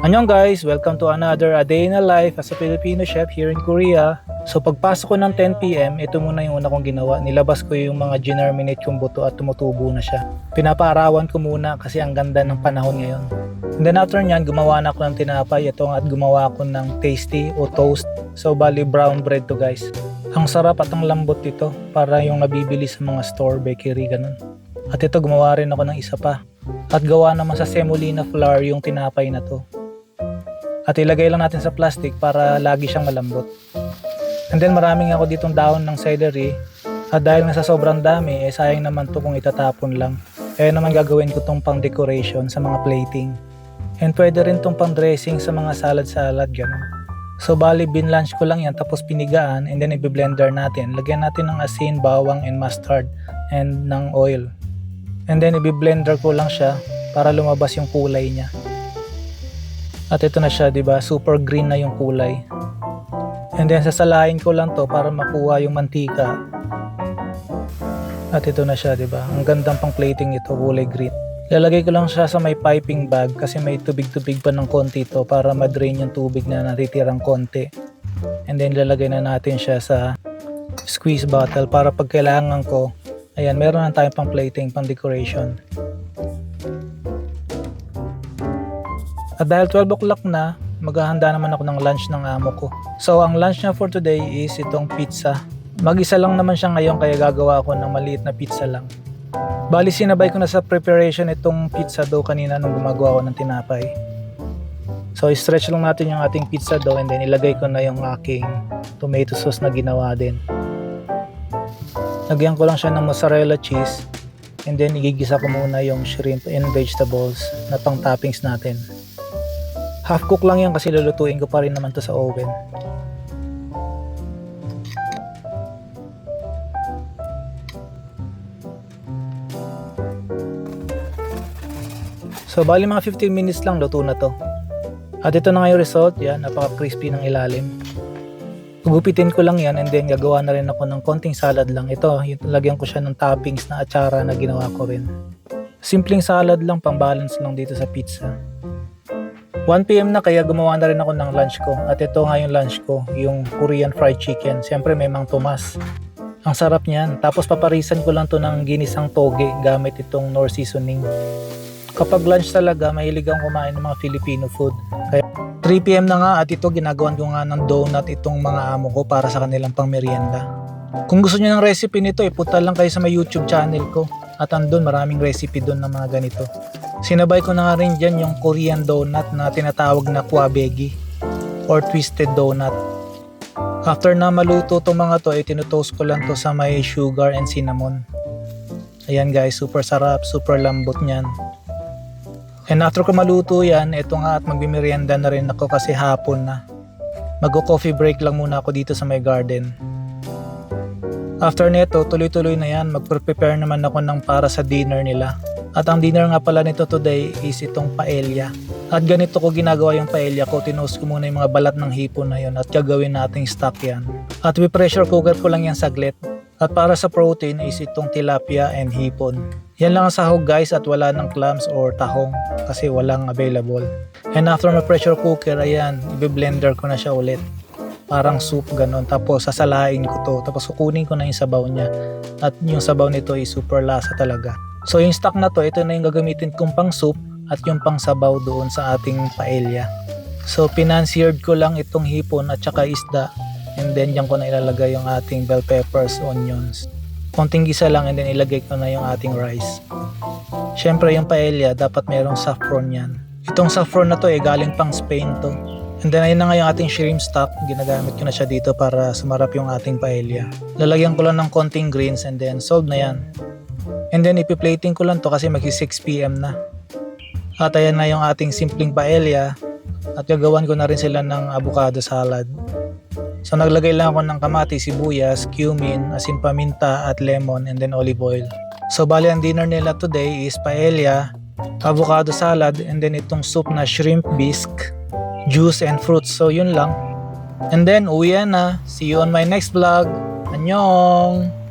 Annyeong guys! Welcome to another A Day in a Life as a Filipino chef here in Korea. So pagpasok ko ng 10 PM, ito muna yung una kong ginawa. Nilabas ko yung mga ginerminate kong buto at tumutubo na siya. Pinapaarawan ko muna kasi ang ganda ng panahon ngayon. And then after nyan, gumawa na ako ng tinapay. Ito at gumawa ako ng tasty o toast. So bali brown bread to guys. Ang sarap at ang lambot ito para yung nabibili sa mga store, bakery, ganun. At ito gumawa rin ako ng isa pa. At gawa naman sa semolina flour yung tinapay na to. At ilagay lang natin sa plastic para lagi siyang malambot. And then maraming ako ditong dahon ng celery. At dahil nga sa sobrang dami, sayang naman to kung itatapon lang. Kaya naman gagawin ko tong pang decoration sa mga plating. And pwede rin tong pang dressing sa mga salad-salad gano'n. So bali binlanch ko lang yan tapos pinigaan and then i-blender natin. Lagyan natin ng asin, bawang and mustard and ng oil. And then i-blender ko lang siya para lumabas yung kulay niya. At ito na siya, 'di ba? Super green na yung kulay. And then sasalain ko lang 'to para makuha yung mantika. At ito na siya, 'di ba? Ang gandang pang plating ito, kulay green. Lalagay ko lang siya sa may piping bag kasi may tubig-tubig pa ng konti ito para ma-drain yung tubig na natitirang konti. And then lalagay na natin siya sa squeeze bottle para pag kailangan ko, ayan, meron na tayong pang plating, pang decoration. At dahil 12 o'clock na, maghahanda naman ako ng lunch ng amo ko. So ang lunch niya for today is itong pizza. Mag-isa lang naman siya ngayon kaya gagawa ako ng maliit na pizza lang. Bali sinabay ko na sa preparation itong pizza dough kanina nung gumagawa ako ng tinapay. So i-stretch lang natin yung ating pizza dough and then ilagay ko na yung aking tomato sauce na ginawa din. Lagyan ko lang siya ng mozzarella cheese and then igigisa ko muna yung shrimp and vegetables na pang toppings natin. Half cook lang yan kasi lulutuin ko pa rin naman to sa oven. So bali mga 15 minutes lang luto na to. At ito na nga yung result, yan, napaka crispy ng ilalim. Gugupitin ko lang yan and then gagawa na rin ako ng konting salad lang. Ito, lagyan ko siya ng toppings na atsara na ginawa ko rin. Simpleng salad lang, pang balance lang dito sa pizza. 1 PM na kaya gumawa na rin ako ng lunch ko. At ito nga yung lunch ko, yung Korean fried chicken. Siyempre may Mang Tomas. Ang sarap niyan. Tapos paparisan ko lang to ng ginisang toge gamit itong Knorr seasoning. Kapag lunch talaga, mahilig akong kumain ng mga Filipino food. Kaya 3 PM na nga at ito ginagawan ko nga ng donut itong mga amo ko para sa kanilang pang merienda. Kung gusto niyo ng recipe nito, ipunta lang kayo sa may YouTube channel ko. At andun maraming recipe doon ng mga ganito. Sinabay ko na nga rin dyan yung Korean donut na tinatawag na kwabegi or twisted donut. After na maluto itong mga to, tinutoast ko lang to sa may sugar and cinnamon. Ayan guys, super sarap, super lambot nyan. And after ko maluto yan, ito nga at magmimerienda na rin ako kasi hapon na. Mag-coffee break lang muna ako dito sa my garden. After nito, tuloy-tuloy na yan, mag-prepare naman ako ng para sa dinner nila. At ang dinner nga pala nito today is itong paella. At ganito ko ginagawa yung paella ko, tinost ko muna yung mga balat ng hipon na yun at gagawin nating stock yan. At pressure cooker ko lang yan saglit. At para sa protein is itong tilapia and hipon. Yan lang ang sahog guys at wala ng clams or tahong kasi walang available. And after na pressure cooker, ayan, i-blender ko na siya ulit. Parang soup ganon. Tapos sasalain ko to. Tapos kukunin ko na yung sabaw niya. At yung sabaw nito is super lasa talaga. So yung stock na to, ito na yung gagamitin kong pang soup at yung pang sabaw doon sa ating paella. So pinanseared ko lang itong hipon at saka isda. And then diyan ko na ilalagay yung ating bell peppers, onions. Konting gisa lang and then ilagay ko na yung ating rice. Syempre yung paella dapat merong saffron yan. Itong saffron na to galing pang Spain to. And then ayun na nga yung ating shrimp stock. Ginagamit ko na siya dito para sumarap yung ating paella. Lalagyan ko lang ng konting greens and then solved na yan. And then ipi-plating ko lang to kasi magsi 6 PM na. At ayan na yung ating simpleng paella. At gagawan ko na rin sila ng avocado salad. So naglagay lang ako ng kamatis, sibuyas, cumin, asin paminta at lemon and then olive oil. So bali ang dinner nila today is paella, avocado salad and then itong soup na shrimp bisque, juice and fruits. So yun lang. And then uwi na. See you on my next vlog. Annyeong!